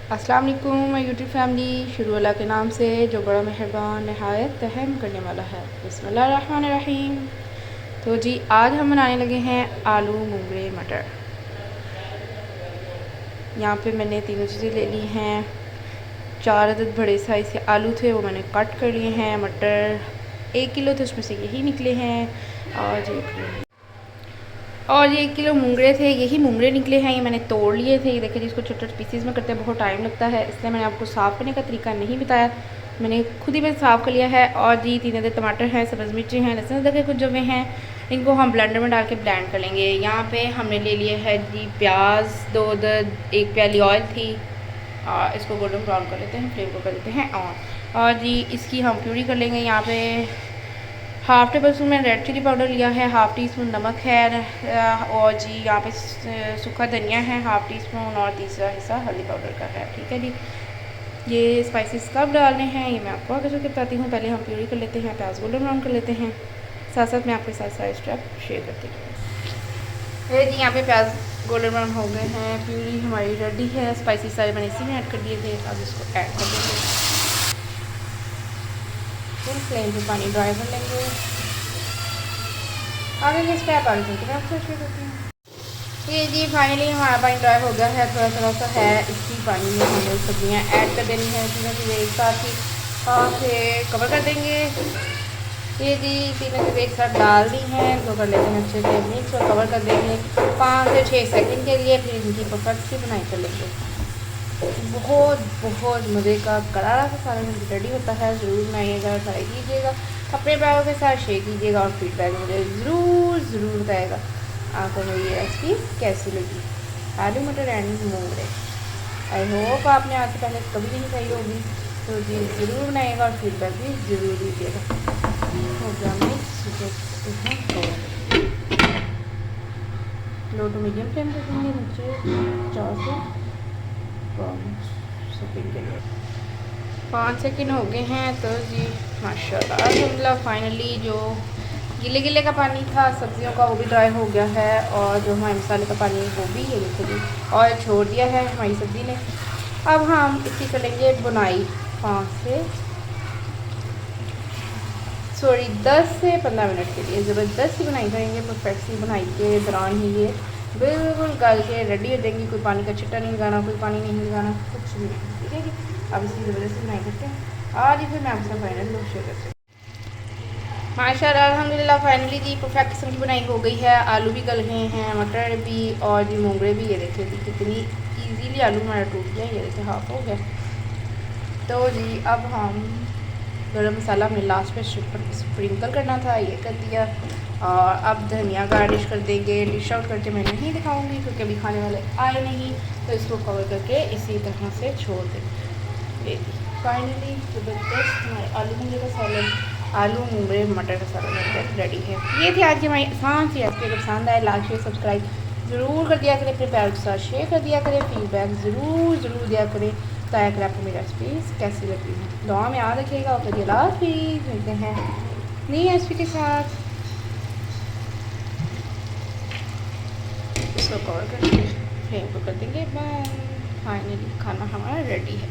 अस्सलाम वालेकुम मैं यूट्यूब फैमिली। शुरू अल्लाह के नाम से जो बड़ा मेहरबान नहायत रहम करने वाला है। बिस्मिल्लाहिर्रहमानिर्रहीम। तो जी आज हम बनाने लगे हैं आलू मूंगरे मटर। यहाँ पे मैंने तीनों चीज़ें ले ली हैं। 4 अदद बड़े साइज़ के आलू थे, वो मैंने कट कर लिए हैं। मटर 1 किलो थे, उसमें से यही निकले हैं। और ये 1 किलो मूंगरे थे, यही मूंगरे निकले हैं। ये मैंने तोड़ लिए थे। ये देखिए जी, इसको छोटे छोटे पीसीज में करते हैं बहुत टाइम लगता है, इसलिए मैंने आपको साफ़ करने का तरीका नहीं बताया। मैंने खुद ही मैं साफ़ कर लिया है। और जी 3 अदद टमाटर हैं, सब्ज़ मिर्ची हैं, लहसुन अदरक के कुछ जवे हैं। इनको हम ब्लेंडर में डाल के ब्लेंड कर लेंगे। यहाँ पे हमने ले लिया है जी प्याज 2 अदद, 1 प्याली ऑयल थी। और इसको गोल्डन ब्राउन कर लेते हैं, फ्लेम को कर देते हैं ऑन। और जी इसकी हम प्यूरी कर लेंगे। यहाँ पे हाफ़ टेबल स्पून मैंने रेड चिली पाउडर लिया है, हाफ़ टी स्पून नमक है, और जी यहाँ पे सूखा धनिया है हाफ़ टी स्पून, और तीसरा हिस्सा हल्दी पाउडर का है। ठीक है जी, ये स्पाइसेस कब डालने हैं ये मैं आपको आगे चल के बताती हूँ। पहले हम प्यूरी कर लेते हैं, प्याज गोल्डन ब्राउन कर लेते हैं, साथ साथ मैं आपके साथ सारे स्टेप शेयर करती हूँ। ये जी यहाँ पे प्याज गोल्डन ब्राउन हो गए हैं, प्यूरी हमारी रेडी है। स्पाइसेस सारे मैंने इसी में ऐड कर दिए थे, अब इसको ऐड कर देंगे। फुल फ्लेम पे पानी ड्राई कर लेंगे। आगे के स्टेप आगे चलते हैं आपसे शेयर करती हूँ। ये जी फाइनली हमारा पानी ड्राई हो गया है, थोड़ा थोड़ा सा है। इसी पानी में हमें सब्जियाँ ऐड कर देनी है, तीनों चीज़ें एक साथ ही और से कवर कर देंगे। ये जी तीनों चीज़ें एक साथ डाल दी हैं, तो कर लेते हैं अच्छे से मिक्स और कवर कर देंगे 5 से 6 सेकंड के लिए। फिर इनकी परफेक्ट सी बनाई कर लेंगे। बहुत बहुत मज़े का करारा सा सालन रेडी होता है। ज़रूर बनाइएगा, ट्राई कीजिएगा, अपने पैरों के साथ शेयर कीजिएगा और फीडबैक मुझे ज़रूर बताएगा आपको मेरी ये रेसिपी कैसी लगी। आलू मटर एंड मूंगरे, आई होप आपने आज से पहले कभी नहीं खाई होगी, तो जी ज़रूर बनाइएगा और फीडबैक भी ज़रूर दीजिएगा। हो गया mix, low to medium flame पर देंगे, नीचे 4 से सेकंड के लिए 5 सेकंड हो गए हैं। तो जी माशाल्लाह अल्हम्दुलिल्लाह फाइनली जो गिले गिले का पानी था सब्जियों का वो भी ड्राई हो गया है, और जो हमारे मसाले का पानी वो भी ये देखो जी ऑयल छोड़ दिया है हमारी सब्ज़ी ने। अब हम इसकी करेंगे बुनाई 10 से 15 मिनट के लिए। ज़बरदस्त सी बुनाई करेंगे, परफेक्ट सी बुनाई के दौरान ही ये बिल्कुल गल के रेडी हो जाएंगी। कोई पानी का छिट्टा नहीं लगाना, कोई पानी नहीं लगाना, कुछ भी नहीं। ठीक है जी, अब इसकी ज़बरदस्ती बनाई करते हैं। आज ही फिर मैं आपसे फाइनल लुक शेयर करती हूँ। माशाल्लाह अल्हम्दुलिल्लाह फाइनली जी परफेक्ट किस्म की बनाई हो गई है। आलू भी गल गए हैं, मटर भी, और जी मूंगरे भी। ये देखिए जी कितनी ईजीली आलू हमारा टूट गया। ये देखिए हाफ हो गया। तो जी अब हम गरम मसाला हमने लास्ट में स्प्रिंकल करना था, ये कर दिया। और अब धनिया गार्निश कर देंगे। डिश आउट करके मैं नहीं दिखाऊंगी क्योंकि अभी खाने वाले आए नहीं, तो इसको कवर करके इसी तरह से छोड़ देंगे। फाइनली ज़बरदस्त हमारे आलू मूंगरे का सालन, आलू मूंगरे मटर का सालन रेडी है। ये थी आज की हमारी आसान सी रेसिपी। अगर पसंद आए लाइक शेयर सब्सक्राइब ज़रूर कर दिया करें, अपने प्यार के साथ शेयर कर दिया करें, फीडबैक ज़रूर दिया करें, बताया करें आपको मेरी रेसिपीज़ कैसी लगी हैं। दुआ में याद रखिएगा। और फिर अल्लाह हाफ़िज़, मिलते हैं नई रेसिपी के साथ। इसको कवर करके फ्लेम को कर देंगे बंद। फाइनली खाना हमारा रेडी है।